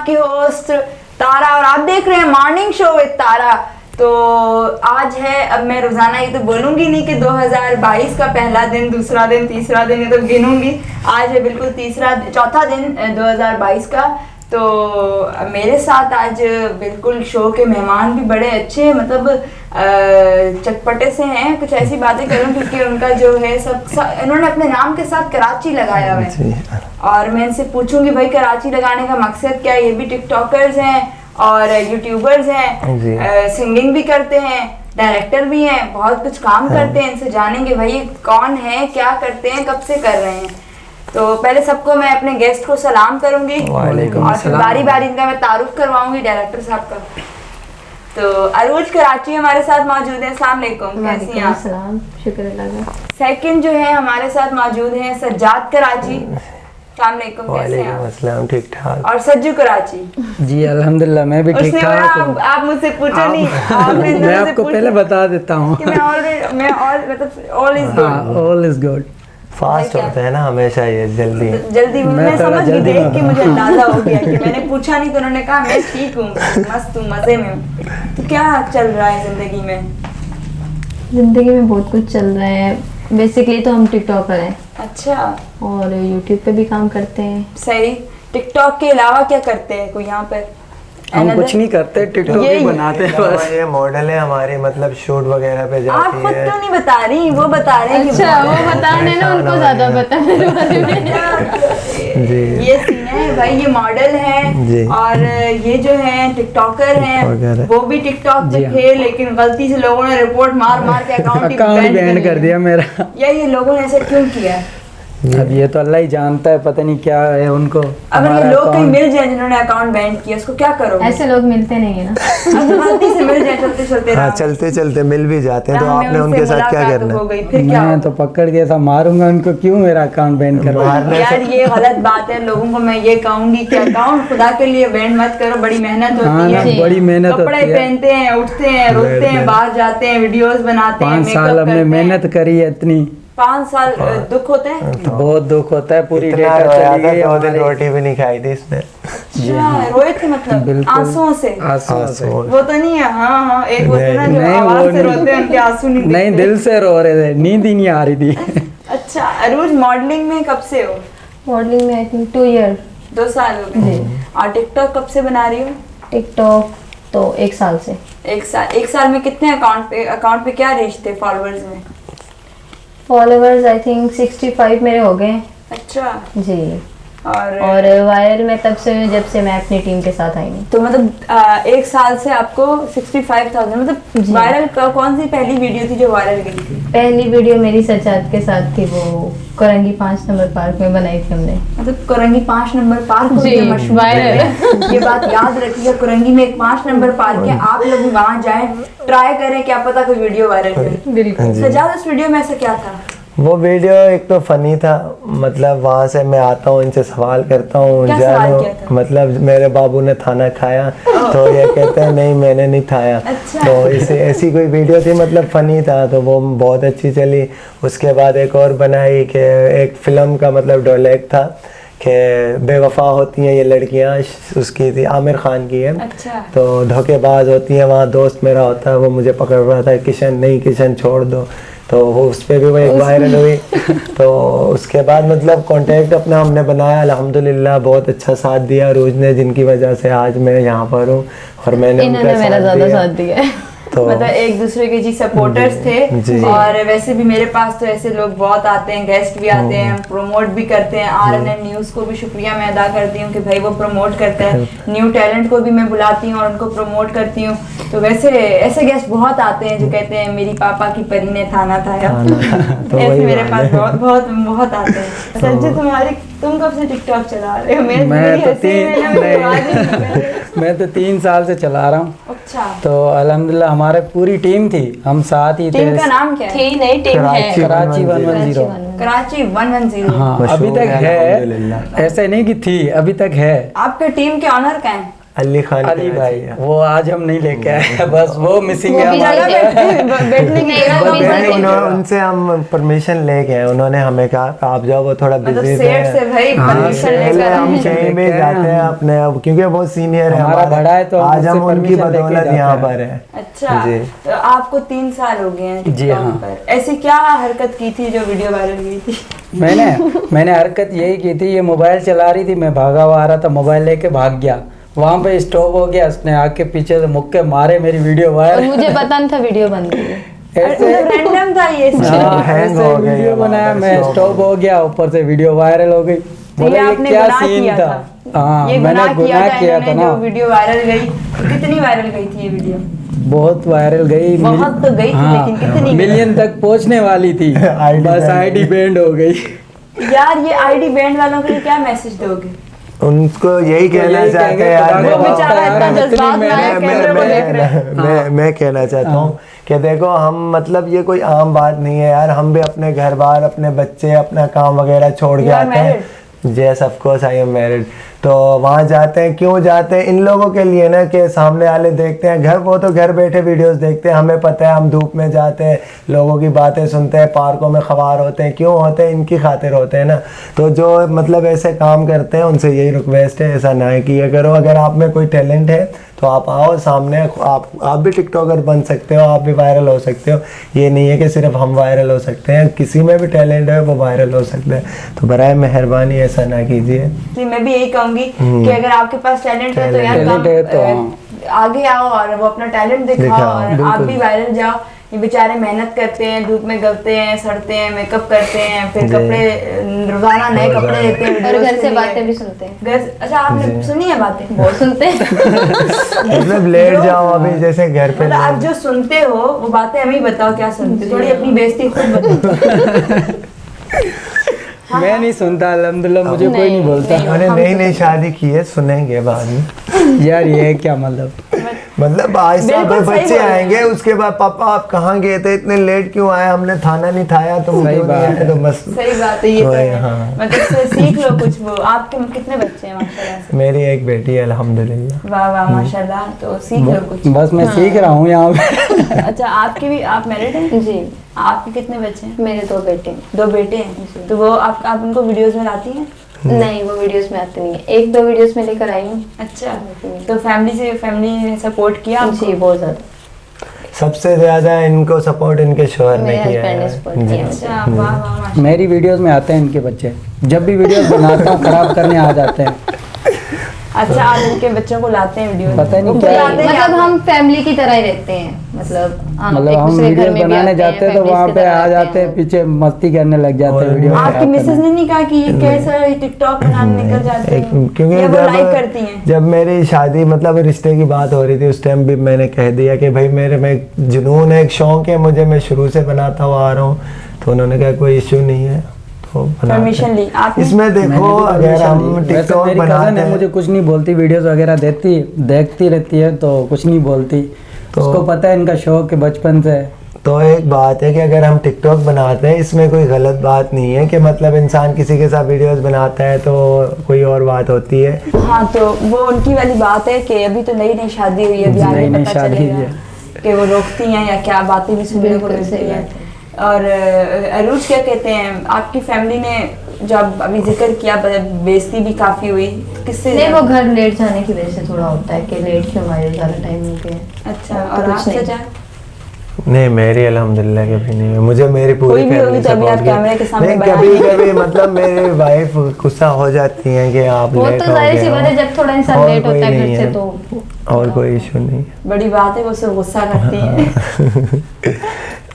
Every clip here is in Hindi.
आपकी होस्ट तारा और आप देख रहे हैं मॉर्निंग शो विद तारा। तो आज है, अब मैं रोजाना ये तो बोलूंगी नहीं कि 2022 का पहला दिन, दूसरा दिन, तीसरा दिन, ये तो गिनूंगी। आज है बिल्कुल चौथा दिन 2022 का। तो मेरे साथ आज बिल्कुल शो के मेहमान भी बड़े अच्छे, मतलब चटपटे से हैं। कुछ ऐसी बातें करूं क्योंकि उनका जो है सब इन्होंने अपने नाम के साथ कराची लगाया हुआ है, और मैं इनसे पूछूंगी भाई कराची लगाने का मकसद क्या है। ये भी टिकटॉकर्स हैं और यूट्यूबर्स हैं, सिंगिंग भी करते हैं, डायरेक्टर भी हैं, बहुत कुछ काम करते हैं। इनसे जानेंगे भाई कौन है, क्या करते हैं, कब से कर रहे हैं। तो पहले सबको मैं अपने गेस्ट को सलाम करूंगी और फिर बारी बारी इनका मैं तारुफ करवाऊंगी डायरेक्टर साहब का। तो अरूज कराची हमारे साथ मौजूद है। अस्सलाम वालेकुम, कैसी हैं आप? शुक्र अल्लाह। सेकंड जो है हमारे साथ मौजूद हैं सज्जाद कराची। अस्सलाम वालेकुम, कैसे हैं आप? अस्सलाम, ठीक ठाक। और सज्जू कराची। जी अल्हम्दुलिल्लाह, मैं भी ठीक ठाक हूँ। आप मुझसे पूछो नहीं, मैं आपको पहले बता देता हूँ कि मैं ऑल इज गुड। फास्ट होता है ना हमेशा, ये जल्दी मैं समझ गई, देख के मुझे अंदाजा हो गया कि मैंने पूछा नहीं तो उन्होंने कहा मैं ठीक हूँ, मस्त हूँ, मजे में हूँ। तो क्या चल रहा है जिंदगी में? जिंदगी में बहुत कुछ चल रहा है। बेसिकली तो हम टिकटॉकर हैं। अच्छा। और यूट्यूब पे भी काम करते हैं। सही। टिकटॉक के अलावा क्या करते हैं कोई यहाँ पर? हम कुछ नहीं करते, टिकटॉक ही बनाते हैं बस। ये मॉडल है हमारी, मतलब शूट वगैरह पे जाती है। आप खुद तो नहीं बता रही, वो बता रहे हैं। अच्छा, वो बता रहे ना, उनको ज्यादा पता है मेरे बारे में। जी, ये सीन है भाई, ये मॉडल है और ये जो है टिकटॉकर हैं। वो भी टिकटॉक पे थे, लेकिन गलती से लोगों ने रिपोर्ट मार मार के अकाउंट बैन कर दिया मेरा। ये लोगों ने ऐसा क्यों किया? अब ये तो अल्लाह ही जानता है, पता नहीं क्या है उनको। अगर ये लोग कहीं मिल जाए जिन्होंने अकाउंट बैन किया, उसको क्या करोगे? ऐसे लोग मिलते नहीं है ना। अगर गलती से मिल जाए, चलते चलते हाँ, चलते चलते मिल भी जाते हैं तो आपने उनके साथ क्या करना है? मैं तो पकड़ के ऐसा मारूंगा उनको, क्यों मेरा अकाउंट बैन करवा। यार ये गलत बात है। लोगों को मैं ये कहूंगी कि अकाउंट खुदा के लिए बैन मत करो, बड़ी मेहनत होती है, बड़ी मेहनत होती है। कपड़े पहनते हैं, उठते हैं, रुकते हैं, बाहर जाते हैं, वीडियोस बनाते हैं, 5 साल हमने मेहनत करी है इतनी। 5 साल दुख होते हैं, बहुत दुख होता है। पूरी डेटा चली गई, 2 दिन रोटी भी नहीं खाई थी इसने। रोए थे मतलब आंसुओं से? वो तो नहीं है। हाँ, एक होते हैं ना जो आवाज से रोते हैं, उनके आंसू नहीं, दिल से रो रहे थे, नींद ही नहीं आ रही थी। अच्छा, अरूज मॉडलिंग में कब से हो? मॉडलिंग में आई थिंक 2 ईयर। 2 साल हो गए। और टिकटॉक कब से बना रही हो? टिकटॉक तो 1 साल से। 1 साल में कितने अकाउंट पे क्या रीच थे फॉलोअर्स में? फॉलोअर्स आई थिंक 65 मेरे हो गए। अच्छा जी। और वायरल में तब से, जब से मैं अपनी टीम के साथ आई हूँ। तो मतलब 1 साल से आपको 65,000, मतलब वायरल कौन सी पहली वीडियो थी जो वायरल गई थी? पहली वीडियो मेरी सज्जाद के साथ थी, वो कोरंगी 5 नंबर पार्क में बनाई थी हमने। मतलब कोरंगी 5 नंबर पार्क वायरल ये बात याद रखिए, कोरंगी में एक 5 नंबर पार्क है, आप लोग वहाँ जाएं, ट्राई करें, क्या पता कोई वीडियो वायरल करे। बिल्कुल। सज्जाद, उस वीडियो में ऐसा क्या था? वो वीडियो एक तो फनी था, मतलब वहाँ से मैं आता हूँ, इनसे सवाल करता हूँ, जानू मतलब मेरे बाबू ने खाना खाया, तो ये कहते हैं नहीं मैंने नहीं खाया। अच्छा। तो इसे ऐसी कोई वीडियो थी, मतलब फनी था, तो वो बहुत अच्छी चली। उसके बाद एक और बनाई कि एक फिल्म का मतलब डायलॉग था कि बेवफा होती हैं ये लड़कियाँ, उसकी थी, आमिर खान की है। अच्छा। तो धोखेबाज होती हैं। वहाँ दोस्त मेरा होता है, वो मुझे पकड़ रहा था, किशन नहीं, किशन छोड़ दो, तो वो उस पर भी वो एक वायरल हुई। तो उसके बाद मतलब कांटेक्ट अपना हमने बनाया, अल्हम्दुलिल्लाह बहुत अच्छा साथ दिया रोज ने, जिनकी वजह से आज मैं यहाँ पर हूँ और मैंने उनका मेरा ज़्यादा साथ दिया है। तो मतलब एक दूसरे के जी सपोर्टर्स थे। और वैसे भी मेरे पास तो ऐसे लोग बहुत आते हैं, गेस्ट भी आते हैं, प्रमोट भी करते हैं। RNN न्यूज़ को भी शुक्रिया मैं अदा करती हूँ कि भाई वो प्रमोट करते हैं, न्यू टैलेंट को भी मैं बुलाती हूँ और उनको प्रमोट करती हूँ। तो वैसे ऐसे गेस्ट बहुत आते हैं जो कहते हैं मेरी पापा की परी ने थाना थाया। तो ऐसे मेरे पास बहुत आते हैं। संजय, तुम कब से टिकटॉक चला रहे हो? मैं तो 3 साल से चला रहा हूँ। अच्छा। तो अल्हम्दुलिल्लाह हमारे पूरी टीम थी, हम साथ ही थे। टीम का नाम क्या है? थी नहीं, टीम है कराची 110। कराची 110। हाँ, अभी तक है, ऐसे नहीं कि थी, अभी तक है। आपके टीम के ऑनर क्या है? अली खान अली कहना भाई चाहिए। वो आज हम नहीं लेके आए बस वो मिसिंग है वो भी हमारे। बैठने की जगह वो भी बैठने नहीं उन्होंने- उनसे हम परमिशन लेके आए, उन्होंने हमें कहा कि आप जाओ, वो थोड़ा मतलब बिजी सेठ से भाई हाँ, परमिशन पहले लेकर हम आए। कहीं भी लेके आए जाते हैं हम। अपने, अब क्योंकि बहुत सीनियर है हमारा हमारे, बड़ा है तो हम आज हम उससे उनकी permission लेके बदौलत जाते यहाँ हैं। पर है। अच्छा जी। तो आपको 3 साल हो गए हैं जी, टिकटॉक हाँ। पर, ऐसी क्या हरकत की थी जो वीडियो वायरल हुई थी? मैंने हरकत यही की थी, ये मोबाइल चला रही थी, मैं भागा हुआ आ रहा था, मोबाइल लेके भाग गया, वहाँ पे स्टॉप हो गया, उसने आके पीछे से मुक्के मारे, मेरी वीडियो और वायरल। मुझे पता नहीं था वीडियो बन रही है। ऐसे रैंडम था ये हाँ, सीन। hang ऐसे हो गई वीडियो हमारा, बनाया, मैं stop स्टॉप हो हो गया, ऊपर से वीडियो वायरल हो गई। बोले ये आपने क्या गुनाह सीन किया था? हाँ, ये मैंने गुनाह गुनाह किया था इन्होंने ना, जो वीडियो वायरल गई, कितनी वायरल गई थी ये वीडियो? बहुत वायरल गई। बहुत तो गई थी, लेकिन कितनी गई? मिलियन तक पहुंचने वाली थी, ID बस बैंड आईडी बैंड हो गई। यार ये आईडी बैंड वालों के लिए क्या मैसेज दोगे? उनको यही कहना यही चाहते कहेंगे, हैं यार, खुदा वो का बेचारा वास्ता इतना यार, हम इतनी जज्बात में आया, मेहनत कैमरे कर को रहे हैं। देख रहे हैं। मैं कहना चाहता हूँ कि देखो हम मतलब ये कोई आम बात नहीं है यार, हम भी अपने घर बार, अपने बच्चे, अपना काम वगैरह छोड़ के You are आते हैं। Yes of course I am married. तो वहाँ जाते हैं, क्यों जाते हैं? इन लोगों के लिए ना कि सामने वाले देखते हैं घर, वो तो घर बैठे वीडियोस देखते हैं, हमें पता है हम धूप में जाते हैं, लोगों की बातें सुनते हैं, पार्कों में खबार होते हैं, क्यों होते हैं? इनकी खातिर होते हैं ना। तो जो मतलब ऐसे काम करते हैं उनसे यही रिक्वेस्ट है, ऐसा ना किया करो। अगर आप में कोई टैलेंट है तो आप आओ सामने, आप भी टिकटॉकर बन सकते हो, आप भी वायरल हो सकते हो। ये नहीं है कि सिर्फ हम वायरल हो सकते हैं, किसी में भी टैलेंट है वो वायरल हो सकता है। तो बराए मेहरबानी ऐसा ना कीजिए। जी, मैं भी यही कहूंगी कि अगर आपके पास टैलेंट है तो यार टैलेंट है तो आगे आओ और वो अपना टैलेंट दिखाओ दिखाओ, और आप भी वायरल जाओ। ये बेचारे मेहनत करते हैं, धूप में गलते हैं, सड़ते हैं, मेकअप करते हैं, फिर जी। कपड़े रोजाना नए कपड़े लेते हैं और videos घर के से लिए। बातें भी सुनते हैं, घर, अच्छा आपने सुनी है बातें? बहुत सुनते हैं। मतलब लेट जाओ अभी, जैसे घर पे मतलब आप जो सुनते हो वो बातें हमें बताओ, क्या सुनते हो? थोड़ी अपनी बेइज्जती खुद बताओ। मैं नहीं सुनता, अल्हम्दुलिल्लाह, मुझे कोई नहीं बोलता। उन्होंने नई नई शादी की है, सुनेंगे बाद में। यार ये क्या मतलब? मतलब आहिस्ता बिल्कुल सही बच्चे बोल रहे हैं। आएंगे, उसके बाद पापा आप कहाँ गए थे, इतने लेट क्यों आए, हमने थाना नहीं थाया, तुम सही क्यों नहीं बात आए? तो बस सही बात है ये तो वही, है। हाँ। मतलब इससे सीख लो कुछ। वो आपके कितने बच्चे हैं माशाल्लाह से? मेरी एक बेटी है अल्हम्दुलिल्लाह। वाह वाह माशाल्लाह, तो सीख लो कुछ। बस मैं सीख रहा हूँ यहाँ पे। अच्छा आपके भी, आप मैरिड हैं? जी, आपके कितने बच्चे हैं? मेरे 2 बेटे हैं। 2 बेटे हैं। तो वो आप उनको वीडियोस में लाती हैं? नहीं, वो वीडियोस में आते नहीं है, 1-2 वीडियोस में लेकर आई हूँ। अच्छा, तो फैमिली ने सपोर्ट किया आपको? जी, बहुत ज्यादा। सबसे ज्यादा इनको सपोर्ट इनके शोहर ने मेरे किया husband ने है। support जी। किया। अच्छा वाह वाह माशाल्लाह। मेरी वीडियोस में आते हैं इनके बच्चे, जब भी वीडियोस बनाता हूँ खराब करने आ जाते हैं। अच्छा आप इनके बच्चों को लाते हैं वीडियो? पता नहीं वो क्या- बुलाते हैं मतलब आप? हम फैमिली की तरह ही रहते हैं, मतलब मतलब एक हम दूसरे घर वीडियो में भी बनाने आते जाते हैं तो families वहाँ की पे तरह आ रहते जाते हैं, हैं। पीछे मस्ती करने लग जाते हैं और वीडियो में। आपकी मिसेज ने नहीं कहा कि ये कैसा है, टिकटॉक बनाने निकल जाते हैं? क्योंकि या वो लाइक करती हैं? जब मेरी शादी मतलब रिश्ते की बात हो रही थी उस टाइम भी मैंने कह दिया कि भाई मेरे में एक जुनून है, एक शौक है मुझे, मैं शुरू से बनाता हुआ आ रहा हूँ। तो उन्होंने कहा कोई इश्यू नहीं है, तो बनाते परमिशन हैं। ली आपने? इसमें मैंने देखो भी अगर permission हम ली। वैसे टिकटॉक मेरी बनाते cousin है, मुझे हैं कुछ नहीं बोलती, वीडियोस वगैरह देखती रहती है तो कुछ नहीं बोलती। तो- उसको पता है इनका शौक है बचपन से। तो एक बात है कि अगर हम टिकटॉक बनाते हैं इसमें कोई गलत बात नहीं है कि मतलब इंसान किसी के साथ वीडियोस बनाता है तो कोई और बात होती है। हाँ, तो वो उनकी वाली बात है कि अभी तो नई नई शादी हुई है, अभी आगे नई-नई पता शादी चलेगा हुई है। कि वो रोकती हैं या क्या बातें भी सुनने को बिल्कुल मिलती सही हैं। बात है। और अरूज क्या कहते हैं, आपकी फैमिली ने जब अभी जिक्र किया, बेइज्जती भी काफी हुई, किससे? नहीं, वो घर लेट जाने की वजह से थोड़ा होता है कि लेट क्यों आए, ज़्यादा टाइम हो गया। अच्छा, तो और कुछ आपसे नहीं। क्या? नहीं मेरी अल्हम्दुलिल्लाह कभी नहीं है, मुझे मेरी पूरी कोई भी होगी फैमिली तो अभी आप सपोर्ट कैमरे के सामने नहीं, बयान कभी नहीं- कभी मतलब मेरी वाइफ गुस्सा हो जाती है कि आप वो लेट तो हो जाहिर सी गए बात है, हो। जब थोड़ा इंसान और लेट कोई होता है नहीं घर से है। तो और कोई इशू नहीं है। बड़ी बात है, वो सब गुस्सा करती हैं।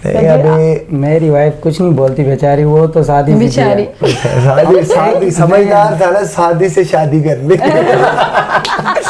नहीं अभी मेरी वाइफ कुछ नहीं बोलती बेचारी, वो तो शादी से बेचारी। शादी समझदार था ना, शादी से शादी कर ली।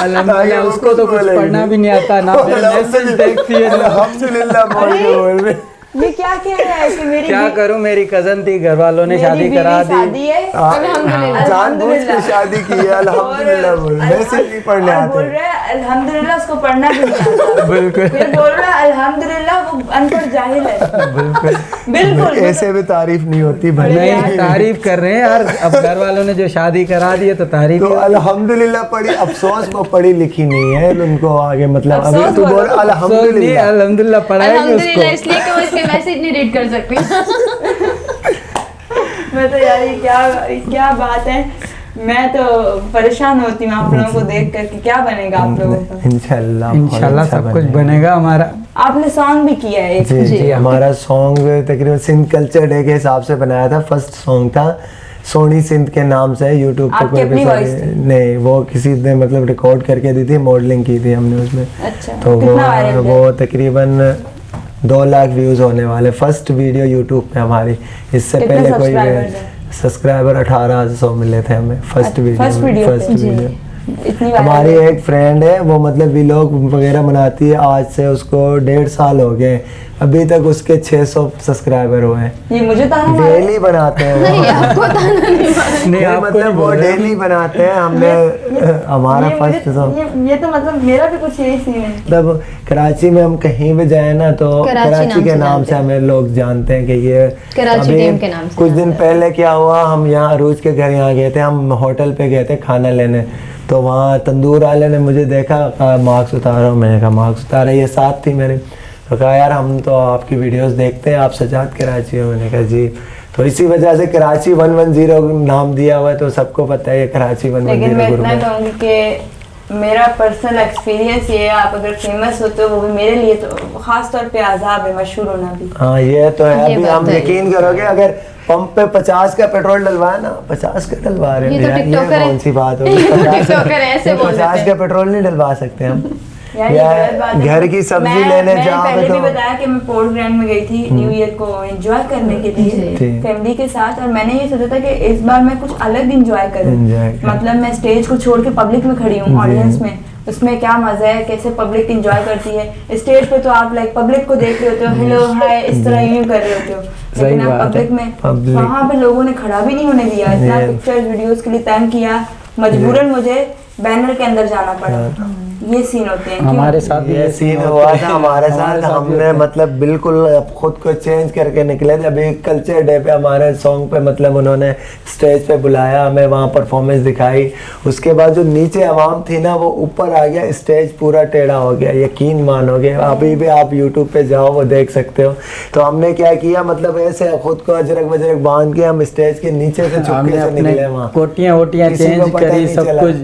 अल्हम्दुलिल्लाह, उसको तो कुछ पढ़ना भी नहीं आता ना, मेरे मैसेज देखती है ना। अल्हम्दुलिल्लाह बोल के बोल रहे। ये क्या कह रहा है कि मेरी क्या करूं, मेरी कजन थी, घर वालों ने मेरी शादी बीवी करा दी। शादी है अल्हम्दुलिल्लाह। जानबूझ के शादी की है, अल्हम्दुलिल्लाह बोल, वैसे नहीं पढ़ने और बोल आते। रहे हैं अल्हम्दुलिल्लाह, उसको पढ़ना भी नहीं आता। बिल्कुल फिर बोल रहा है अल्हम्दुलिल्लाह, वो अनपढ़ जाहिल है। बिल्कुल बिल्कुल ऐसे भी तारीफ नहीं होती भाई। नहीं, तारीफ कर रहे हैं यार, अब घर वालों ने जो शादी करा दी है तो तारीफ तो ही। अल्हम्दुलिल्लाह पढ़ी, अफसोस वो पढ़ी लिखी नहीं है उनको आगे, मतलब अभी अफसोस तू बोल बोलो। अल्हम्दुलिल्लाह। अल्हम्दुलिल्लाह पढ़ाएंगे अल्हम्दुलिल्लाह, उसको। इसलिए कि वो इसके मैसेज नहीं रीड कर सकती। मैं तो यार ये क्या बात है, मैं तो परेशान होती हूँ आप लोगों को देख कर कि क्या बनेगा आप लोगों का। इंशाल्लाह इंशाल्लाह बहुत अच्छा सब कुछ बनेगा। बनेगा हमारा। आपने सॉन्ग भी किया है एक। जी जी, हमारा सॉन्ग तकरीबन सिंध कल्चर डे के हिसाब से बनाया था। फर्स्ट सॉन्ग था सोनी सिंध के नाम से, यूट्यूब पे आपकी कोई अपनी भी voice थी? नहीं, वो किसी ने मतलब रिकॉर्ड करके दी थी, मॉडलिंग की थी हमने उसमें। अच्छा, तो कितना वायरल वो तकरीबन 2 लाख व्यूज होने वाले, फर्स्ट वीडियो यूट्यूब पे हमारी। इससे कितने पहले कोई subscribers हैं? सब्सक्राइबर 1800 मिले थे हमें फर्स्ट वीडियो फर्स्ट वीडियो पे? फर्स्ट जी। वीडियो। इतनी हमारी वायरल एक फ्रेंड है, वो मतलब व्लॉग वगैरह बनाती है, आज से उसको 1.5 साल हो गए, अभी तक उसके 600 सब्सक्राइबर हुए हैं। ये मुझे ताना मारा है? डेली बनाते हैं नहीं, वो। आपको ताना नहीं मारा। नहीं, नहीं, आपको मतलब नहीं वो बोल रहे। डेली बनाते हैं। हमने हमारा फर्स्ट सॉन्ग ये तो मतलब मेरा भी कुछ यही सीन है। मतलब कराची में हम कहीं भी जाए ना तो कराची के नाम से हमें लोग जानते हैं कि ये कराची अभी टीम के नाम से कुछ दिन जानते पहले क्या हुआ, हम यहाँ अरूज के घर यहाँ गए थे, हम होटल पे गए थे खाना लेने, तो वहाँ तंदूर वाले ने मुझे देखा, कहा मार्क्स उतारो, मैंने कहा मार्क्स उतारा, ये साथ थी मेरे, तो कहा यार हम तो आपकी वीडियोस देखते हैं, आप सजाद कराची हो, मैंने कहा जी। तो इसी वजह से कराची 110 नाम दिया हुआ है, तो सबको पता है ये कराची 110 लेकिन मैं ग्रुप इतना है। कहूँगी कि मेरा पर्सनल एक्सपीरियंस ये है, आप अगर फेमस होते हो वो भी मेरे लिए तो खास तौर पे आज़ाब है, मशहूर होना भी। हाँ ये तो है। ये अभी बात हम है। यकीन करोगे, अगर पंप पे 50 का पेट्रोल डलवाए ना, 50 का डलवा रहे ये हैं तो यार, टिकटॉकर है। कौन सी बात होगी? ये तो 50 टिकटॉकर है, ऐसे बोल देते 50 हैं। का पेट्रोल नहीं डलवा सकते हम। यार ये या गलत बात है। घर की सब्जी लेने मैंने जाओ पहले तो भी बताया कि मैं पोर्ट ग्रैंड में गई थी न्यू ईयर को एंजॉय करने के लिए जी। फैमिली के साथ, और मैंने ये सोचा था कि इस बार मैं कुछ अलग एंजॉय करूं। Enjoy करें। मतलब मैं स्टेज को छोड़ के पब्लिक में खड़ी हूँ, जी। ऑडियंस में, उसमें क्या मजा है, कैसे पब्लिक एंजॉय करती है। स्टेज पे तो आप लाइक पब्लिक को देख रहे होते हो, हेलो हाय इस तरह यूं कर रहे होते हो, लेकिन आप बात है। पब्लिक में Public- वहाँ पे लोगों ने खड़ा भी नहीं होने दिया, इतना जी। पिक्चर्स वीडियोस के लिए तंग किया, मजबूरन मुझे बैनर के अंदर जाना पड़ा। ये सीन होते हैं। क्यों? हमारे साथ भी ये सीन हुआ था हमारे साथ। हमने मतलब बिल्कुल खुद को चेंज करके निकले थे। अभी कल्चर डे पे हमारे सॉन्ग पे मतलब उन्होंने स्टेज पे बुलाया, हमें वहाँ परफॉर्मेंस दिखाई। उसके बाद जो नीचे आवाम थी ना, वो ऊपर आ गया, स्टेज पूरा टेढ़ा हो गया, यकीन मानोगे। अभी भी आप यूट्यूब पे जाओ वो देख सकते हो। तो हमने क्या किया, मतलब ऐसे खुद को अजरक वजरक बांध के हम स्टेज के नीचे से हमने चुपके से अपने निकले वहाँ। कोटियां वोटियां किसी को चेंज पता करी, नहीं सब चला। कुछ,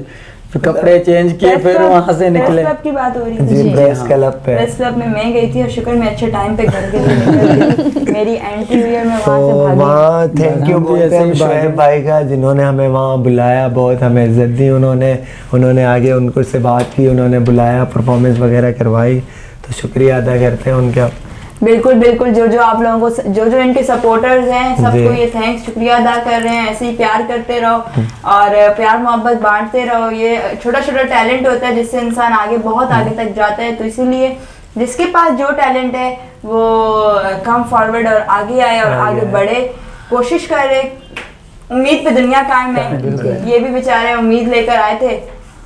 फिर कपड़े चेंज किए, फिर वहां से निकले। प्रेस क्लब की बात हो रही है। जी जी, प्रेस हाँ। क्लब पे। प्रेस क्लब में मैं गई थी और शुक्र मैं अच्छे टाइम पे घर के लिए निकल गई। मेरी एंट्री हुई और मैं तो वहां से भागी। वहाँ थैंक यू हम भी बोलते ऐसे हैं ही हम भागे। शोएब भाई का, जिन्होंने हमें वहाँ बुलाया, बहुत हमें इज्जत दी उन्होंने आगे उनको से बात की, उन्होंने बुलाया, परफॉर्मेंस वगैरह करवाई, तो शुक्रिया अदा करते हैं उनका। बिल्कुल बिल्कुल, जो आप लोगों को, जो इनके सपोर्टर्स हैं, सबको जी। ये थैंक्स, शुक्रिया अदा कर रहे हैं। ऐसे ही प्यार करते रहो और प्यार मोहब्बत बांटते रहो। ये छोटा छोटा टैलेंट होता है जिससे इंसान आगे बहुत आगे तक जाता है, तो इसीलिए जिसके पास जो टैलेंट है वो कम फॉरवर्ड और आगे आए और आगे आगे आए। बढ़े, कोशिश करे। उम्मीद पे दुनिया कायम है। ये भी बेचारे उम्मीद लेकर आए थे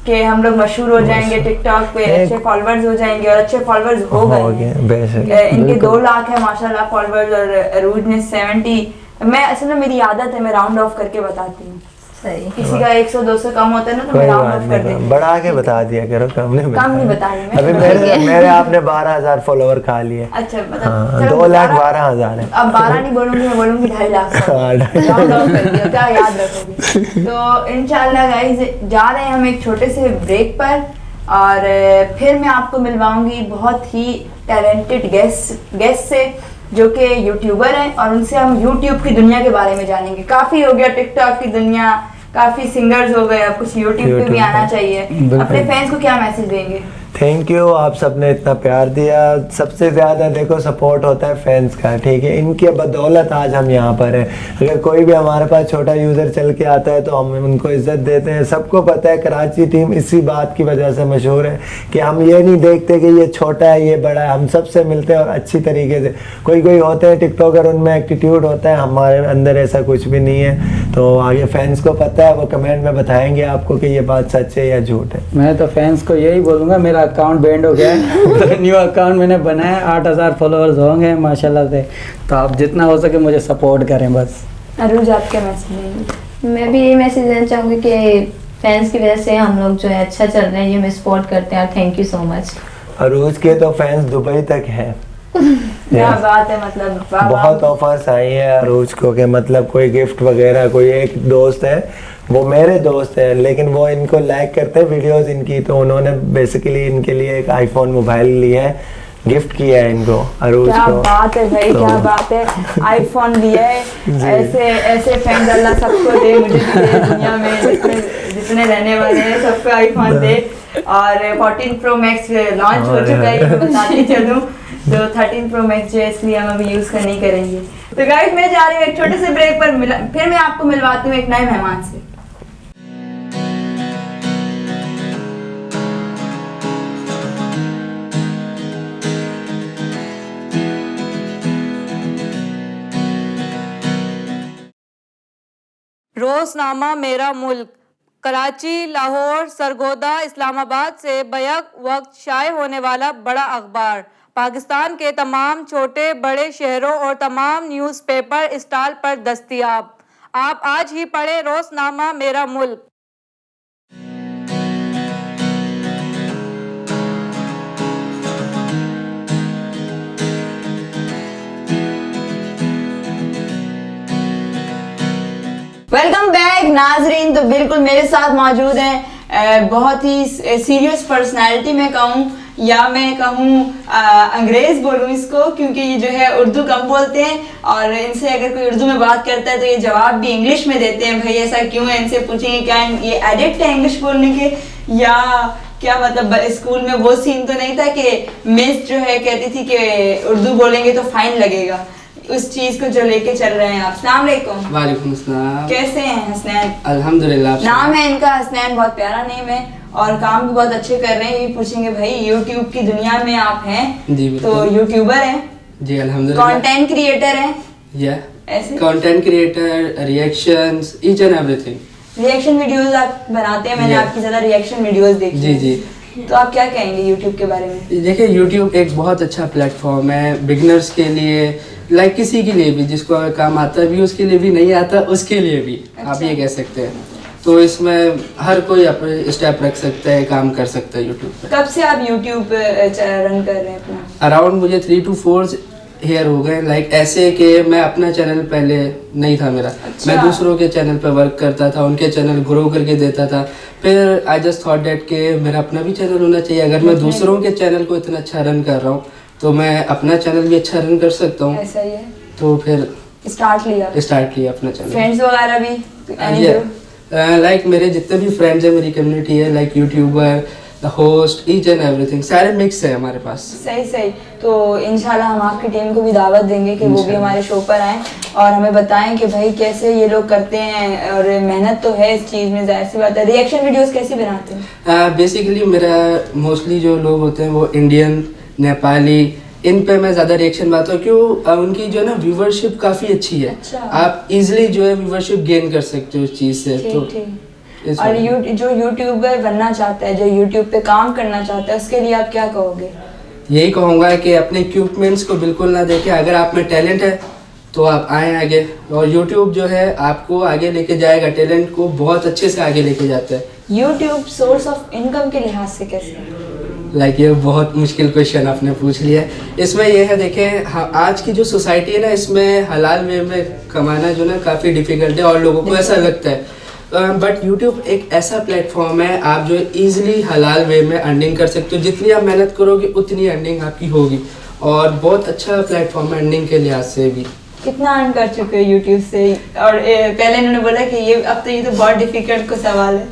कि हम लोग मशहूर हो जाएंगे, टिकटॉक पे अच्छे फॉलोअर्स हो जाएंगे, और अच्छे फॉलोअर्स हो गए। बेशक। इनके 2 लाख है माशाल्लाह फॉलोअर्स, और अरूज ने 70। मैं असल में मेरी आदत है, मैं राउंड ऑफ करके बताती हूँ। सही। किसी का 100-200 कम होता है ना, तो कोई मैं राउंड बात ऑफ कर नहीं, देती हूँ। बढ़ा के बता दिया करो, कम नहीं कम नहीं बता रही मैं। अभी मेरे आपने 12,000 फॉलोवर खा लिए। अच्छा हाँ, मतलब चलो 2,12,000 है। अब 12 नहीं बोलूंगी, मैं बोलूंगी 2.5 लाख। हाँ, 2.5 राउंड ऑफ कर दिया, क्या याद रखोगे। तो इंशाल्लाह गाइस जा रहे हैं हम एक छोटे से ब्रेक पर, और फिर मैं आपको मिलवाऊंगी बहुत ही टैलेंटेड गेस्ट से जो कि यूट्यूबर हैं, और उनसे हम यूट्यूब की दुनिया के बारे में जानेंगे। काफ़ी हो गया टिकटॉक की दुनिया, काफ़ी सिंगर्स हो गए, अब कुछ यूट्यूब पे भी YouTube आना पे। चाहिए। बिल्कुल। अपने फैंस को क्या मैसेज देंगे? थैंक यू, आप सबने इतना प्यार दिया। सबसे ज़्यादा देखो सपोर्ट होता है फैंस का, ठीक है, इनके बदौलत आज हम यहाँ पर हैं। अगर कोई भी हमारे पास छोटा यूज़र चल के आता है तो हम उनको इज्जत देते हैं। सबको पता है कराची टीम इसी बात की वजह से मशहूर है कि हम ये नहीं देखते कि ये छोटा है ये बड़ा है, हम सबसे मिलते हैं और अच्छी तरीके से। कोई कोई होते हैं टिकटॉकर, उनमें एटीट्यूड होता है, हमारे अंदर ऐसा कुछ भी नहीं है। तो आगे फैंस को पता है, वो कमेंट में बताएंगे आपको कि ये बात सच है या झूठ है। मैं तो फैंस को यही बोलूँगा, मेरा अकाउंट बैंड हो गया है तो न्यू अकाउंट मैंने बनाया, 8000 फॉलोअर्स होंगे माशाल्लाह से। तो आप जितना हो सके मुझे सपोर्ट करें बस। अरूज आपके मैसेज देंगे? मैं भी ये मैसेज देना चाहूँगी कि फैंस की वजह से हम लोग जो है अच्छा चल रहे हैं, ये मैं सपोर्ट करते हैं। Thank you so much. Arooj के तो फैंस दुबई तक हैं। क्या बात है, मतलब वाह, बहुत ऑफर्स आई हैं अरूज को कि मतलब कोई गिफ्ट वगैरह। कोई एक दोस्त है, वो मेरे दोस्त है, लेकिन वो इनको लाइक करते हैं वीडियोस इनकी, तो उन्होंने बेसिकली इनके लिए एक आईफोन मोबाइल लिया है, गिफ्ट किया है इनको अरूज क्या को। बात है भाई, तो क्या बात है, आईफोन लिया है। ऐसे ऐसे फैंस अल्लाह सबको दे, मुझे भी दे, दुनिया में जितने रहने वाले हैं सबको आईफोन दे। और 14 प्रो मैक्स लॉन्च हो चुका है, मैं बताती चलूं। तो 13 प्रो मैक्स जो है इसलिए हम अभी यूज़ नहीं करेंगे। तो गाइस मैं जा रही हूँ एक छोटे से ब्रेक पर, फिर मैं आपको मिलवाती हूँ एक नए मेहमान से। रोज़नामा मेरा मुल्क कराची, लाहौर, सरगोदा, इस्लामाबाद से बैक वक्त शाये होने वाला बड़ा अखबार पाकिस्तान के तमाम छोटे बड़े शहरों और तमाम न्यूज़पेपर स्टॉल पर दस्तयाब। आप आज ही पढ़ें रोज़नामा मेरा मुल्क। वेलकम बैक नाजरीन। तो बिल्कुल मेरे साथ मौजूद हैं बहुत ही सीरियस पर्सनालिटी मैं कहूँ, या मैं कहूँ अंग्रेज़ बोलूँ इसको, क्योंकि ये जो है उर्दू कम बोलते हैं और इनसे अगर कोई उर्दू में बात करता है तो ये जवाब भी इंग्लिश में देते हैं। भाई ऐसा क्यों है? इनसे पूछेंगे क्या ये एडिक्ट है इंग्लिश बोलने के, या क्या मतलब स्कूल में वो सीन तो नहीं था कि मिस जो है कहती थी कि उर्दू बोलेंगे तो फाइन लगेगा, उस चीज को जो लेके चल रहे हैं आप। अस्सलाम वालेकुम। वालेकुम अस्सलाम। कैसे हैं हसनैन? अल्हम्दुलिल्लाह। नाम है इनका हसनैन, बहुत प्यारा नेम है और काम भी बहुत अच्छे कर रहे हैं। ये पूछेंगे भाई यूट्यूब की दुनिया में आप हैं, जी तो यूट्यूबर हैं, जी अल्हम्दुलिल्लाह, कंटेंट क्रिएटर हैं, या ऐसे content creator, reactions, each and everything. Reaction videos आप बनाते हैं, मैंने Yeah. आपकी ज्यादा रिएक्शन वीडियोस देखी जी हैं। जी। तो आप क्या कहेंगे यूट्यूब के बारे में? देखिए यूट्यूब एक बहुत अच्छा प्लेटफॉर्म है बिगनर्स के लिए, लाइक किसी के लिए भी जिसको अगर काम आता भी उसके लिए भी, नहीं आता उसके लिए भी, आप ये कह सकते हैं। तो इसमें हर कोई अपने स्टेप रख सकता है, काम कर सकता है यूट्यूब पे। कब से आप यूट्यूब रन कर रहे हैं अपना? अराउंड मुझे 3 to 4 ईयर हो गए, लाइक ऐसे कि मैं अपना चैनल पहले नहीं था मेरा। अच्छा। मैं दूसरों के चैनल पर वर्क करता था, उनके चैनल ग्रो करके देता था। फिर आई जस्ट थॉट डेट कि मेरा अपना भी चैनल होना चाहिए। अगर मैं दूसरों के चैनल को इतना अच्छा रन कर रहा हूँ तो मैं अपना चैनल भी अच्छा रन कर सकता हूँ। ऐसा ही है, तो फिर स्टार्ट लिया, स्टार्ट किया अपना चैनल। फ्रेंड्स वगैरह भी? any group? लाइक मेरे जितने भी फ्रेंड्स हैं, मेरी कम्युनिटी है, like YouTuber, host, each and everything, सारे मिक्स है हमारे पास। सही सही। तो इंशाल्लाह हम आपकी टीम को भी दावत देंगे कि वो भी हमारे शो पर आएँ और हमें बताएं कि भाई कैसे ये लोग करते हैं, और मेहनत तो है इस चीज़ में, जाहिर सी बात है। रिएक्शन वीडियोस कैसे बनाते हैं? बेसिकली मेरा मोस्टली जो लोग होते हैं वो इंडियन, नेपाली, इन पे मैं ज़्यादा रिएक्शन बनाता हूँ। क्यों? उनकी जो है ना व्यूवरशिप काफ़ी अच्छी है। अच्छा। आप इजीली जो है व्यूवरशिप गेन कर सकते हो उस चीज़ से। तो ठीक ठीक। इस और वजह- जो यूट्यूबर बनना चाहता है, जो यूट्यूब पे काम करना चाहता है, उसके लिए आप क्या कहोगे? यही कहूँगा कि अपने इक्विपमेंट्स को बिल्कुल ना देखें। अगर आप में टैलेंट है तो आप आएँ आगे, और यूट्यूब जो है आपको आगे लेके जाएगा, टैलेंट को बहुत अच्छे से आगे लेके जाता है। यूट्यूब सोर्स ऑफ इनकम के लिहाज से कैसे? लाइक ये बहुत मुश्किल क्वेश्चन आपने पूछ लिया है। इसमें ये है, देखें आज की जो सोसाइटी है ना, इसमें हलाल वे में कमाना जो ना काफ़ी डिफिकल्ट है और लोगों को ऐसा लगता है। बट यूट्यूब एक ऐसा प्लेटफॉर्म है, आप जो इजीली हलाल वे में अर्निंग कर सकते हो। जितनी आप मेहनत करोगे उतनी अर्निंग आपकी होगी, और बहुत अच्छा प्लेटफॉर्म है अर्निंग के लिहाज से भी। कितना अर्न कर चुके हो यूट्यूब से? और पहले इन्होंने बोला कि ये अब तो ये तो बहुत डिफिकल्ट को सवाल है।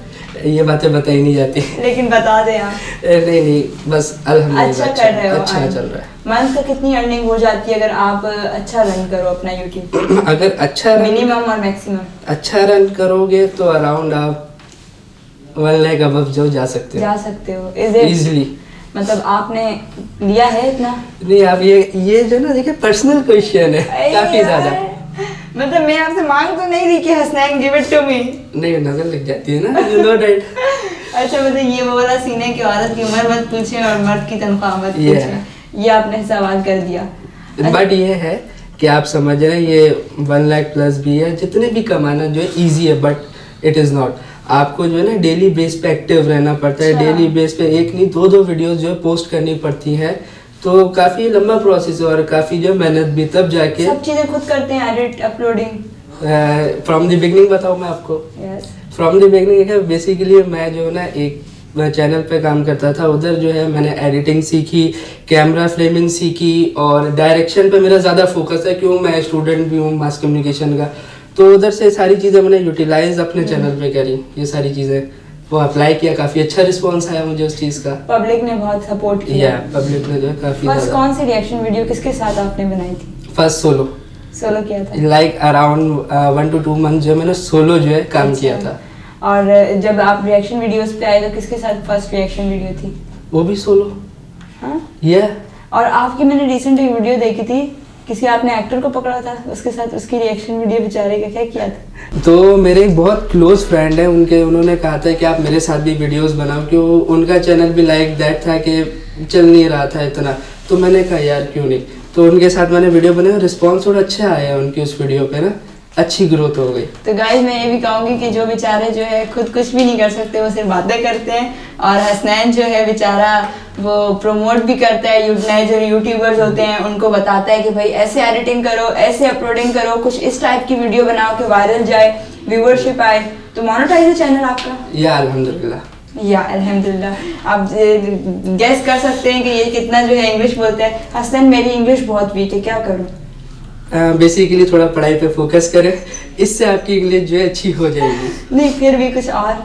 ये बातें बताई नहीं जाती। लेकिन बता दें आप। नहीं बस अल्हम्दुलिल्लाह अच्छा कर रहे हो, अच्छा चल रहा है। मंथ का कितनी अर्निंग हो जाती है अगर आप अच्छा रन करो अपना यूट्यूब? अगर अच्छा मिनिमम और मैक्सिमम? अच्छा रन करोगे तो अराउंड आप 1 लाख अबव जो जा सकते हो। जा सकते हो इजीली। मतलब आपने लिया है इतना? नहीं, आप ये जो ना देखिए पर्सनल क्वेश्चन है काफी ज्यादा। मतलब मैं आपसे मांग तो नहीं रही कि Hasnain give it to me. नहीं, नजर लग जाती है ना, यू नो दैट। अच्छा, मतलब ये वो वाला सीन है कि औरत की उम्र मत पूछे और मर्द की तनख्वाह मत Yeah. पूछे, ये आपने सवाल कर दिया। बट ये है कि आप समझ रहे हैं ये 1 लाख प्लस भी है, जितने भी कमाना जो है इजी है, बट इट इज नॉट। आपको जो है ना डेली बेस पे एक्टिव रहना पड़ता है। अच्छा। डेली बेस पे एक नहीं दो वीडियोस जो है पोस्ट करनी पड़ती है, तो काफी लंबा प्रोसेस है और काफी जो मेहनत भी, तब जाके सब चीजें खुद करते हैं, edit, uploading? From the beginning बताऊं मैं आपको। यस। फ्रॉम द बिगनिंग है बेसिकली मैं जो है ना एक चैनल पे काम करता था, उधर जो है मैंने एडिटिंग सीखी, कैमरा फ्रेमिंग सीखी और डायरेक्शन पे मेरा ज़्यादा फोकस है, क्यों मैं स्टूडेंट भी हूँ मास कम्युनिकेशन का, तो उधर से सारी चीज़ें मैंने यूटिलाइज अपने चैनल पे करी। ये सारी चीज़ें वो अप्लाई किया, काफ़ी अच्छा रिस्पॉन्स आया मुझे उस चीज़ का। पब्लिक ने बहुत सपोर्ट किया। पब्लिक ने जो है काफ़ी बस ज़्यादा। कौन सी रिएक्शन वीडियो किसके साथ आपने बनाई थी? फर्स्ट सोलो किया था? लाइक अराउंड 1 to 2 मंथ जो मैंने सोलो जो है काम किया था। और जब आप रिएक्शन वीडियोस पे आए तो किसके साथ फर्स्ट रिएक्शन वीडियो थी? वो भी सोलो। हाँ? Yeah. और आपकी मैंने रिसेंट एक वीडियो देखी थी, किसी आपने एक्टर को पकड़ा था, उसके साथ उसकी रिएक्शन वीडियो बेचारे का क्या किया था? तो मेरे एक बहुत क्लोज फ्रेंड है, उन्होंने कहा था कि आप मेरे साथ भी वीडियोस बनाओ, क्यों उनका चैनल भी लाइक दैट था कि चल नहीं रहा था इतना, तो मैंने कहा यार क्यों नहीं, तो उनके साथ मैंने वीडियो बनाई, रिस्पॉन्स थोड़ा अच्छा आया उनकी उस वीडियो पे ना, अच्छी ग्रोथ हो गई। तो गाइस मैं ये भी कहूँगी कि जो बेचारे जो है खुद कुछ भी नहीं कर सकते, वो सिर्फ बातें करते हैं, और हसनैन जो है बेचारा वो प्रमोट भी करता है, नए जो यूट्यूबर्स होते हैं उनको बताता है कि भाई ऐसे एडिटिंग करो, ऐसे अपलोडिंग करो, कुछ इस टाइप की वीडियो बनाओ कि वायरल जाए, व्यूअरशिप आए। तो मोनेटाइज है चैनल आपका? या अल्हम्दुलिल्लाह। या अल्हम्दुलिल्लाह। आप गेस कर सकते हैं कि ये कितना जो है इंग्लिश बोलते हैं। हसनैन मेरी इंग्लिश बहुत वीक है, क्या करूँ? बेसिकली थोड़ा पढ़ाई पे फोकस करें, इससे आपकी इंग्लिश जो है अच्छी हो जाएगी। नहीं, फिर भी कुछ और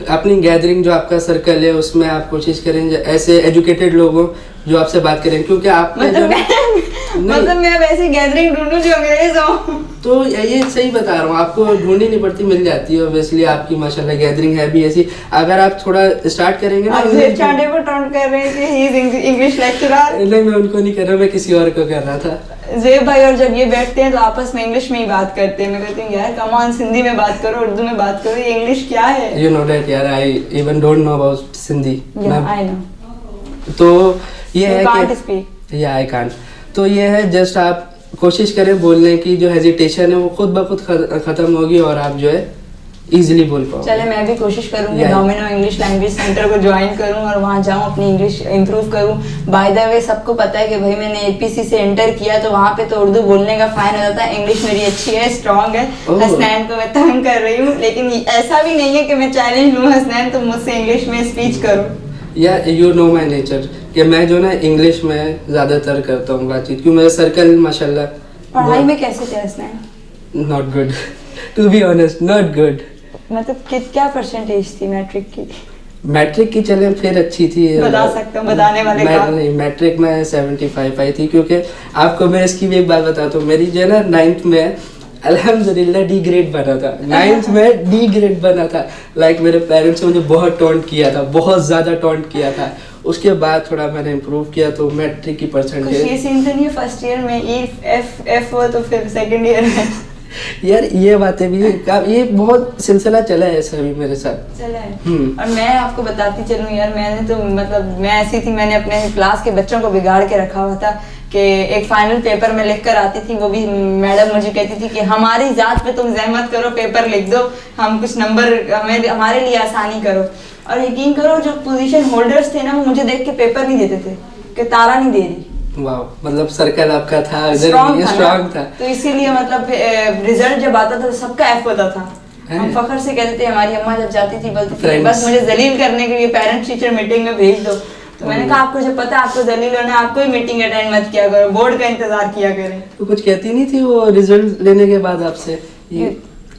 अपनी गैदरिंग जो आपका सर्कल है उसमें आप कोशिश करें ऐसे एजुकेटेड लोगों जो आपसे बात करें, क्योंकि आप मतलब मैं वैसे गैदरिंग ढूंढूं जो अंग्रेज हो। तो ये सही बता रहा हूँ, आपको ढूंढनी नहीं पड़ती, मिल जाती है। ऑब्वियसली आपकी माशाल्लाह गैदरिंग है भी ऐसी, अगर आप थोड़ा स्टार्ट करेंगे ना। आप जेब चांटे पर टॉन्ट कर रहे हैं कि ही इज इंग्लिश लेक्चरर। नहीं, मैं उनको नहीं कर रहा, मैं किसी और को कर रहा था। जेब भाई और जब ये बैठते हैं तो आपस में इंग्लिश में ही बात करते हैं। मैं कहती हूँ यार कम ऑन, हिंदी में बात करो, उर्दू में बात करो, ये इंग्लिश क्या है? यू नो दैट यार, I even don't know about Sindhi. I know. तो ये है can't कि speak. या आई कांट। तो ये है जस्ट आप कोशिश करें बोलने की, जो हेजिटेशन है वो खुद ब खुद खत्म होगी और आप जो है इजीली बोल पाओ। चले मैं भी कोशिश करूंगी Yeah. Domino English language centre को ज्वाइन करूं और वहां जाऊं, अपनी इंग्लिश इंप्रूव करूं। बाय द वे सबको पता है कि भाई मैंने एपीसी से इंटर किया तो वहां पे तो उर्दू बोलने का फाइन होता था। इंग्लिश मेरी अच्छी है, स्ट्रांग है। Oh. हसनैन को मैं तंग कर रही हूँ, लेकिन ऐसा भी नहीं है कि मैं चैलेंज लूँ हसनैन तो मुझसे इंग्लिश में स्पीच करूँ। या यू नो माई नेचर कि मैं जो ना इंग्लिश में ज़्यादातर करता हूँ बातचीत, क्योंकि मेरा सर्कल माशाल्लाह पढ़ाई में कैसे थे Hasnain? Not good, to be honest not good. मतलब क्या परसेंटेज थी मैट्रिक की? मैट्रिक की चले फिर अच्छी थी, बता सकता हूँ, बताने वाले का नहीं, मैट्रिक में 75 आई थी। क्योंकि आपको मैं इसकी भी एक बात बताता हूँ, मेरी जो है ना 9th में अल्हम्दुलिल्लाह डी ग्रेड बना था। 9th में डी ग्रेड बना था। लाइक मेरे पेरेंट्स ने मुझे बहुत टॉन्ट किया था, बहुत ज़्यादा टॉन्ट किया था। उसके बाद थोड़ा मैंने इम्प्रूव किया तो मैट्रिक की कुछ परसेंटेज। ये सीन तो नहीं है फर्स्ट ईयर में एफ हो तो फिर सेकंड ईयर में? यार ये बातें भी, ये बहुत सिलसिला चला है ऐसा भी मेरे साथ। चला है। और मैं आपको बताती चलूँ यार, मैंने तो मतलब मैं ऐसी थी, मैंने अपने क्लास के बच्चों को बिगाड़ के रखा हुआ था कि एक फाइनल पेपर में लिख कर आती थी, वो भी मैडम मुझे कहती थी कि हमारी जात पे तुम जहमत करो, पेपर लिख दो, हम कुछ नंबर हमारे लिए आसानी करो। और यकीन करो जो पोजीशन होल्डर्स थे ना, वो मुझे देख के पेपर नहीं देते थे कि तारा नहीं दे रही। वाह, मतलब सर्कल आपका था, स्ट्रॉन्ग था। तो इसीलिए मतलब रिजल्ट जब आता था तो सबका एफ होता था। हम फखर से कहते थे, हमारी अम्मा जब जाती थी बोलती थी बस मुझे जलील करने के लिए पेरेंट्स टीचर मीटिंग में भेज दो। तो मैंने कहा आपको जब पता है आपको जलील होना, आपको ही मीटिंग अटेंड मत किया करो, बोर्ड का इंतजार किया करें। तो कुछ कहती नहीं थी वो रिजल्ट लेने के बाद आपसे?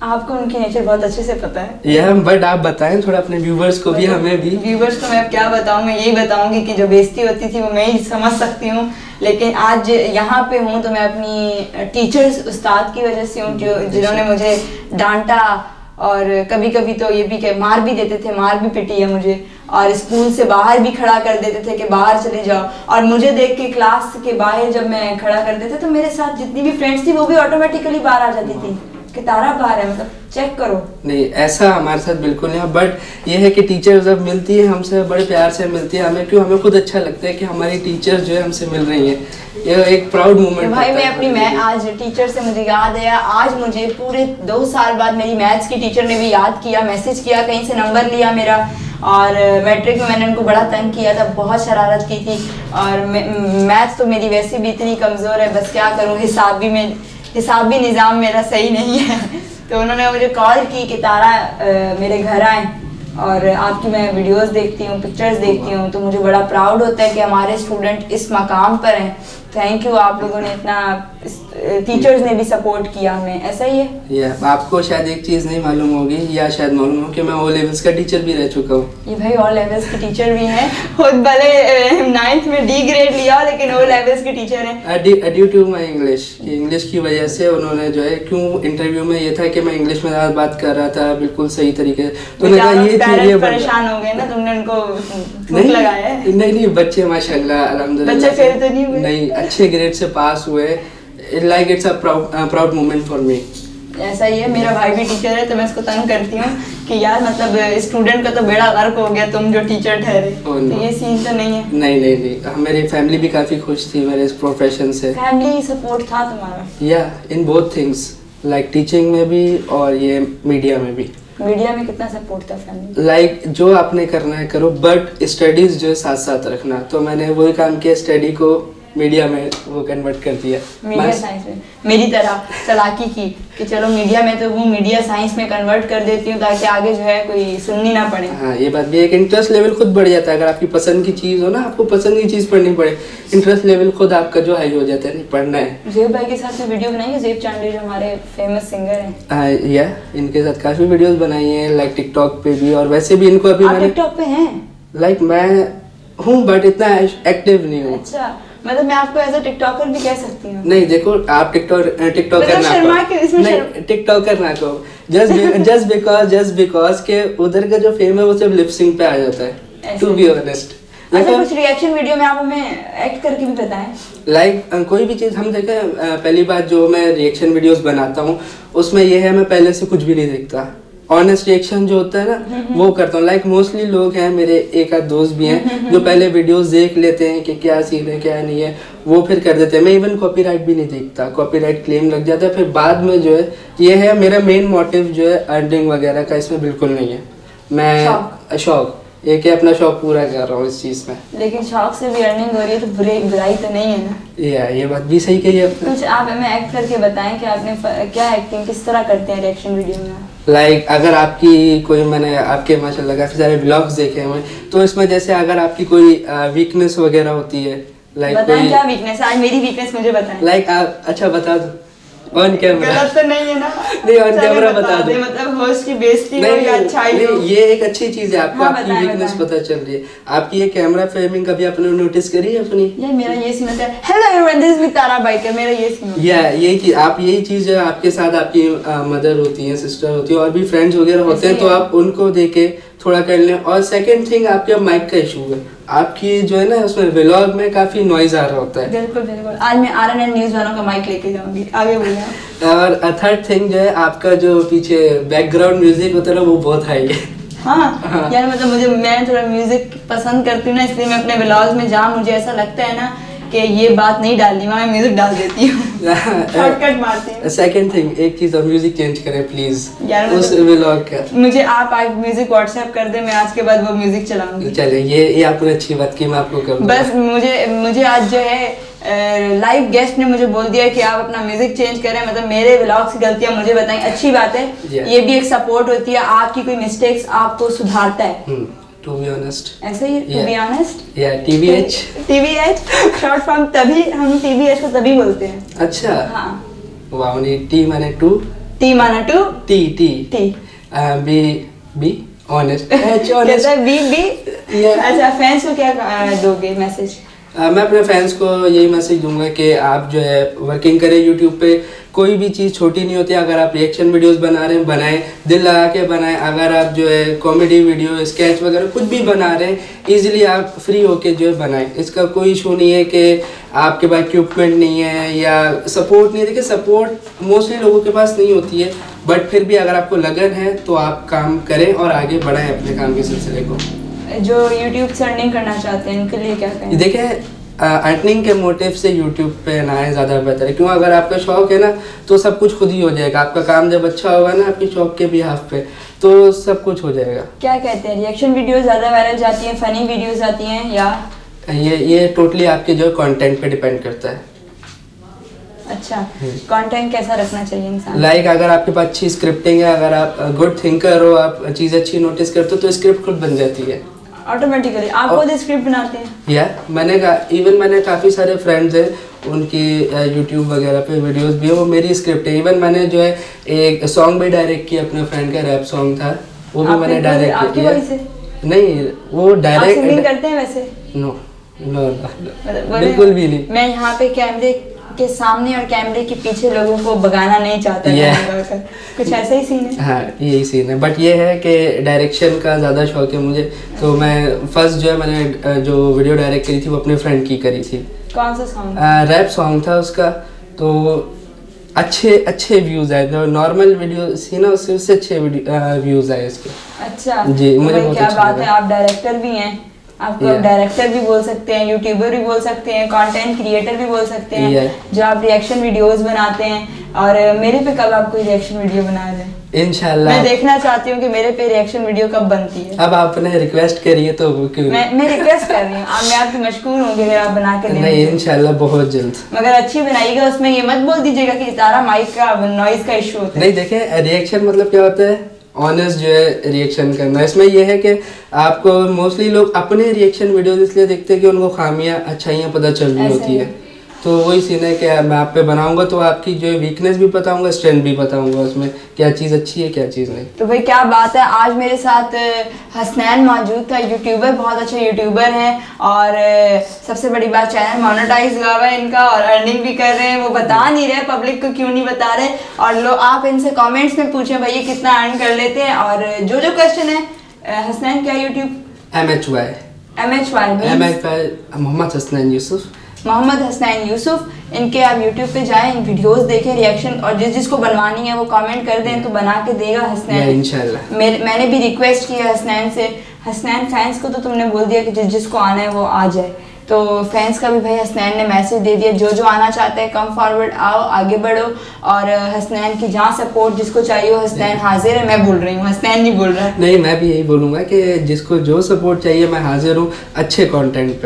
आपको उनकी नेचर बहुत अच्छे से पता है। यह बट आप बताएं थोड़ा अपने व्यूवर्स को भी, हमें भी। व्यूवर्स को मैं अब क्या बताऊं, मैं यही बताऊंगी कि जो बेइज्जती होती थी वो मैं ही समझ सकती हूँ, लेकिन आज यहाँ पे हूँ तो मैं अपनी टीचर्स उस्ताद की वजह से हूँ, जो जिन्होंने मुझे डांटा और कभी कभी तो ये भी मार भी देते थे, मार भी पिटी है मुझे, और स्कूल से बाहर भी खड़ा कर देते थे कि बाहर चले जाओ। और मुझे देख के क्लास के बाहर जब मैं खड़ा कर देते तो मेरे साथ जितनी भी फ्रेंड्स थी वो भी ऑटोमेटिकली बाहर आ जाती थी कि तारा बाहर है, मतलब चेक करो। नहीं, ऐसा हमारे साथ बिल्कुल नहीं है। बट ये है कि टीचर जब मिलती है हमसे बड़े प्यार से मिलती है, हमें क्यों, हमें खुद अच्छा लगता है कि हमारी टीचर जो है हमसे मिल रही है। ये एक प्राउड मोमेंट भाई मैं आज टीचर से मुझे याद है, आज मुझे पूरे 2 साल बाद मेरी मैथ्स की टीचर ने भी याद किया, मैसेज किया, कहीं से नंबर लिया मेरा। और मैट्रिक में मैंने उनको बड़ा तंग किया था, बहुत शरारत की थी। और मैथ्स तो मेरी वैसे भी इतनी कमज़ोर है, बस क्या करूँ, हिसाबी निज़ाम मेरा सही नहीं है। तो उन्होंने मुझे कॉल की कि तारा मेरे घर आए और आपकी मैं वीडियोस देखती हूँ, पिक्चर्स देखती हूँ, तो मुझे बड़ा प्राउड होता है कि हमारे स्टूडेंट इस मकाम पर हैं। थैंक यू, आप लोगों ने इतना, टीचर्स ने भी सपोर्ट किया हमें, ऐसा ही है। या आपको शायद एक चीज़ नहीं मालूम होगी, या शायद मालूम हो कि मैं ओ लेवल्स का टीचर भी रह चुका हूँ। ये भाई ऑल लेवल्स के टीचर भी हैं, खुद भले 9th में D ग्रेड लिया लेकिन ओ लेवल्स के टीचर हैं। ड्यू टू माई इंग्लिश की वजह से उन्होंने जो है, क्यों इंटरव्यू में ये था कि मैं इंग्लिश में ज़्यादा बात कर रहा था बिल्कुल सही तरीके से, तो उन्होंने कहा ये चीज़ परेशान हो गए ना, तुमने उनको नहीं लगाया है। नहीं, बच्चे माशाल्लाह अल्हम्दुलिल्लाह बच्चे फेल तो नहीं हुए? नहीं, अच्छे ग्रेड से पास हुए। Like it's a proud moment for me. ऐसा ही है, मेरा भाई भी टीचर है तो मैं इसको तंग करती हूँ कि यार मतलब स्टूडेंट का तो बेड़ा गर्क हो गया, तुम जो टीचर ठहरे। तो ये सीन तो नहीं है। नहीं, मेरी फैमिली भी काफ़ी खुश थी मेरे इस प्रोफेशन से। फैमिली सपोर्ट था तुम्हारा? या in both things, like teaching में भी और ये मीडिया में भी। मीडिया में कितना सपोर्ट था फैमिली? लाइक जो आपने करना है करो, बट स्टडीज जो है साथ साथ रखना। तो मैंने वही काम किया, स्टडी को मीडिया में वो कन्वर्ट कर दिया। मीडिया साइंस में मेरी तरह चालाकी की कि चलो मीडिया में तो वो मीडिया साइंस में कन्वर्ट कर देती हूँ ताकि आगे जो है कोई सुननी ना पड़े। हाँ, ये बात भी एक इंटरेस्ट लेवल खुद बढ़ जाता है। अगर आपकी पसंद की चीज़ हो ना, आपको पसंद की चीज़ पढ़नी पड़े, इंटरेस्ट लेवल खुद आपका जो हाई हो जाता है, नहीं पढ़ना है। ज़ेब भाई के साथ वीडियो बनाई है, ज़ेब चांडी जो हमारे फेमस सिंगर हैं। या इनके साथ काफ़ी वीडियोस बनाई हैं, लाइक टिकटॉक पे भी, और वैसे भी इनको अभी मैंने टिकटॉक पे हैं? लाइक मैं हूँ बट इतना एक्टिव नहीं हूँ। अच्छा, मतलब मैं आपको एज अ टिकटॉकर भी कह सकती हूँ? नहीं, देखो आप टिकटॉकर ना कहो, नहीं टिकटॉकर ना कहो, जस्ट बिकॉज के उधर का जो फेम है वो सिर्फ लिपसिंग पे आ जाता है, टू बी ऑनेस्ट। अच्छा, कुछ रिएक्शन वीडियो में आप हमें एक्ट करके भी बताएं। लाइक कोई भी चीज़ हम देखें, पहली बात जो मैं रिएक्शन वीडियोस बनाता हूँ उसमें ये है, मैं पहले से कुछ भी नहीं देखता, ऑनेस्ट रिएक्शन जो होता है ना वो करता हूँ। लाइक मोस्टली लोग हैं, मेरे एक आध दोस्त भी हैं जो पहले वीडियोस देख लेते हैं कि क्या सीन है क्या नहीं है, वो फिर कर देते हैं। मैं इवन कॉपीराइट भी नहीं देखता, कॉपीराइट क्लेम लग जाता है फिर बाद में। जो है ये है मेरा मेन मोटिव जो है अर्निंग वगैरह का इसमें बिल्कुल नहीं है। मैं शौक एक है, अपना शौक पूरा कर रहा हूँ इस चीज़ में। लेकिन शौक से भी अर्निंग हो रही है तो बुराई तो नहीं है ना? ये बात भी सही कही आपने। कुछ आप हमें एक्ट करके बताएं कि आपने क्या एक्टिंग किस तरह करते हैं रिएक्शन वीडियो में? लाइक अगर आपकी कोई, मैंने आपके माशाल्लाह काफ़ी सारे व्लॉग्स देखे हुए, तो इसमें जैसे अगर आपकी कोई वीकनेस वगैरह होती है, लाइक बताएं क्या वीकनेस? आज मेरी वीकनेस मुझे बताएं। लाइक आप अच्छा बता दो ऑन कैमरा। गलत तो नहीं है ना? नहीं, ऑन कैमरा बता दो। मतलब होस्ट की बेइज्जती हो या अच्छाई हो? ये एक अच्छी चीज है, आपको हाँ, आपकी वीकनेस पता चल रही है। आपकी ये कैमरा फ्रेमिंग कभी आपने नोटिस करी है अपनी? यार मेरा ये सीन होता है, hello everyone this is Tara biker, मेरा ये सीन होता है। यही चीज आप, यही चीज है आपके साथ, आपकी मदर होती है, सिस्टर होती है, और भी फ्रेंड्स वगैरह होते हैं, तो आप उनको देखे थोड़ा कर लें। और सेकंड थिंग, आपके माइक का इशू है, आपकी जो है ना उसमें व्लॉग में काफी नॉइज आ रहा होता है। बिल्कुल, आज मैं RNN न्यूज़ वालों का माइक लेके जाऊंगी, आगे बोलिए। और थर्ड थिंग जो है, आपका जो पीछे बैकग्राउंड म्यूजिक होता है ना वो बहुत हाई है। हाँ यार, मतलब मैं थोड़ा म्यूजिक पसंद करती हूँ ना, इसलिए मैं अपने व्लॉग्स में जहाँ मुझे ऐसा लगता है ना कि ये बात नहीं डालनी, वहाँ मैं म्यूजिक डाल देती हूँ, शॉर्टकट मारती हूँ। सेकंड थिंग, एक चीज और, म्यूजिक चेंज करें प्लीज यार, उस व्लॉग का। मुझे आप आज म्यूजिक व्हाट्सएप कर दे, मैं आज के बाद वो म्यूजिक चलाऊंगी। चलिए, ये आपने अच्छी बात की, मैं आपको करूँगा। बस मुझे आज जो है लाइव गेस्ट ने मुझे बोल दिया कि आप अपना म्यूजिक चेंज करें, मतलब मेरे व्लॉग्स की गलतियां मुझे बताएं। अच्छी बात है, ये भी एक सपोर्ट होती है, आपकी कोई मिस्टेक्स आपको सुधारता है। टू बी ऑनेस्ट, ऐसे ही टू बी ऑनेस्ट, या TBH शॉर्ट फॉर्म, तभी हम TBH को तभी बोलते हैं। अच्छा, हाँ, वाह, T माने टू, टी माना to, T T T be be honest कहता है बी बी। Yeah. अच्छा, फैंस को क्या दोगे मैसेज? मैं अपने फैंस को यही मैसेज दूंगा कि आप जो है वर्किंग करें यूट्यूब पे। कोई भी चीज़ छोटी नहीं होती। अगर आप रिएक्शन वीडियोस बना रहे हैं, बनाएं, दिल लगा के बनाएं। अगर आप जो है कॉमेडी वीडियो, स्केच वगैरह कुछ भी बना रहे हैं, इजीली आप फ्री होके जो है बनाएं। इसका कोई इशू नहीं है कि आपके पास इक्विपमेंट नहीं है या सपोर्ट नहीं है। देखिए, सपोर्ट मोस्टली लोगों के पास नहीं होती है, बट फिर भी अगर आपको लगन है तो आप काम करें और आगे बढ़ाएं अपने काम के सिलसिले को। जो यूट्यूब से अर्निंग करना चाहते हैं उनके लिए क्या कहें? देखिए, अर्निंग के मोटिव से यूट्यूब पे ना आए ज़्यादा बेहतर है। क्यों? अगर आपका शौक है ना तो सब कुछ खुद ही हो जाएगा। आपका काम जब अच्छा होगा ना आपके शौक के बिहाफ पे, तो सब कुछ हो जाएगा। क्या कहते हैं, रिएक्शन वीडियो ज़्यादा वायरल जाती हैं, फनी वीडियोस आती हैं, या ये टोटली आपके जो कंटेंट पे डिपेंड करता है। अच्छा, कंटेंट कैसा रखना चाहिए इंसान? लाइक अगर आपके पास अच्छी स्क्रिप्टिंग है, अगर आप गुड थिंकर हो, आप चीज़ अच्छी नोटिस करते हो, तो स्क्रिप्ट खुद बन जाती है ऑटोमेटिकली। आप खुद स्क्रिप्ट बनाते हैं? या मैंने काफ़ी सारे फ्रेंड्स हैं उनकी यूट्यूब वगैरह पे वीडियोस भी है, वो मेरी स्क्रिप्ट है। इवन मैंने जो है एक सॉन्ग भी डायरेक्ट किया, अपने फ्रेंड का रैप सॉन्ग था, वो भी मैंने डायरेक्ट किया। नहीं, वो डायरेक्ट सिंगिंग करते हैं वैसे? नो नो मतलब बिल्कुल भी नहीं। मैं यहाँ पे कैमरे के सामने और कैमरे के पीछे लोगों को भगाना नहीं चाहता। कुछ ऐसा ही सीन है? हाँ, यही सीन है। बट ये है कि डायरेक्शन का ज़्यादा शौक है मुझे, तो मैं फर्स्ट जो है मैंने जो वीडियो डायरेक्ट करी थी वो अपने फ्रेंड की करी थी। कौन सा सॉन्ग? रैप सॉन्ग था उसका। तो अच्छे व्यूज़ आए, जो नॉर्मल वीडियो थी ना उससे अच्छे व्यूज़ आए इसके। अच्छा जी, मुझे बहुत क्या अच्छा बात है। लगा। आप डायरेक्टर भी हैं, आपको डायरेक्टर भी बोल सकते हैं, यूट्यूबर भी बोल सकते हैं, कंटेंट क्रिएटर भी बोल सकते हैं, जो आप रिएक्शन वीडियोस बनाते हैं। और मेरे पे कब आप कोई रिएक्शन वीडियो बना रहे हैं? इंशाल्लाह। मैं देखना चाहती हूँ कि मेरे पे रिएक्शन वीडियो कब बनती है। अब आपने रिक्वेस्ट करी है तो क्यों मैं रिक्वेस्ट कर रही हूँ, मैं आपकी मशकूर हूँ अगर आप बना के दें। नहीं, इंशाल्लाह बहुत जल्द। मगर अच्छी बनाइएगा, उसमें ये मत बोल दीजिएगा कि तारा माइक का नॉइज का इशू होता है। नहीं, देखें, रिएक्शन मतलब क्या होता है, ऑनेस्ट जो है रिएक्शन करना। इसमें यह है कि आपको मोस्टली लोग अपने रिएक्शन वीडियोस इसलिए देखते हैं कि उनको खामियां अच्छाइयाँ पता चल रही होती है। तो वही सीन है कि मैं आप पे बनाऊंगा तो आपकी जो वीकनेस भी बताऊंगा, स्ट्रेंथ भी बताऊंगा, उसमें क्या चीज़ अच्छी है क्या चीज़ नहीं। तो भाई क्या बात है, आज मेरे साथ हसनैन मौजूद था, यूट्यूबर, बहुत अच्छे यूट्यूबर हैं। और सबसे बड़ी बात, चैनल मोनेटाइज हुआ है इनका और अर्निंग भी कर रहे हैं। वो बता नहीं रहे, पब्लिक को क्यों नहीं बता रहे। और लोग, आप इनसे कमेंट्स में पूछें भाई ये कितना अर्न कर लेते हैं। और जो क्वेश्चन है, हसनैन क्या यूट्यूब? MHY मोहम्मद हसनैन यूसुफ। मोहम्मद हसनैन यूसुफ, इनके आप यूट्यूब पे जाएं, इन वीडियोस देखें, रिएक्शन, और जिसको बनवानी है वो कमेंट कर दें तो बना के देगा हसनैन इंशाल्लाह। मैंने भी रिक्वेस्ट की है हसनैन से। हसनैन फैंस को तो तुमने बोल दिया कि जिसको आना है वो आ जाए, तो फैंस का भी भाई हसनैन ने मैसेज दे दिया, जो आना चाहते हैं कम फॉरवर्ड आओ, आगे बढ़ो। और हसनैन की जहाँ सपोर्ट जिसको चाहिए हो, हसनैन हाजिर है। मैं बोल रही हूँ, हसनैन नहीं बोल रहा। नहीं, मैं भी यही बोलूँगा कि जिसको जो सपोर्ट चाहिए मैं हाजिर हूँ। अच्छे कंटेंट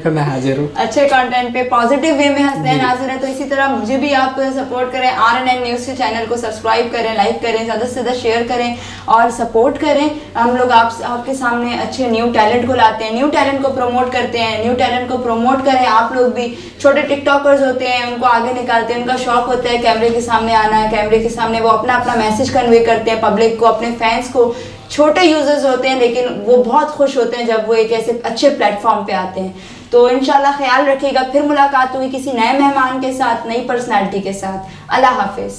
पे मैं हाजिर हूँ। अच्छे कंटेंट पे पॉजिटिव वे में हसनैन हाजिर है। तो इसी तरह मुझे भी आप सपोर्ट करें, RNN न्यूज़ के चैनल को सब्सक्राइब करें, लाइक करें, ज़्यादा से ज़्यादा शेयर करें और सपोर्ट करें। हम लोग आपके सामने अच्छे न्यू टैलेंट को लाते हैं, न्यू टैलेंट को प्रमोट करते हैं, न्यू टैलेंट को प्रमोट करें। आप लोग भी छोटे टिकटॉकर्स होते हैं, उनको आगे निकालते हैं, उनका शौक होता है कैमरे के सामने आना है, कैमरे के सामने वो अपना मैसेज कन्वे करते हैं पब्लिक को, अपने फैंस को। छोटे यूजर्स होते हैं लेकिन वो बहुत खुश होते हैं जब वो एक ऐसे अच्छे प्लेटफॉर्म पे आते हैं। तो इंशाल्लाह ख्याल रखिएगा, फिर मुलाकात होगी किसी नए मेहमान के साथ, नई पर्सनालिटी के साथ। अल्लाह हाफिज़।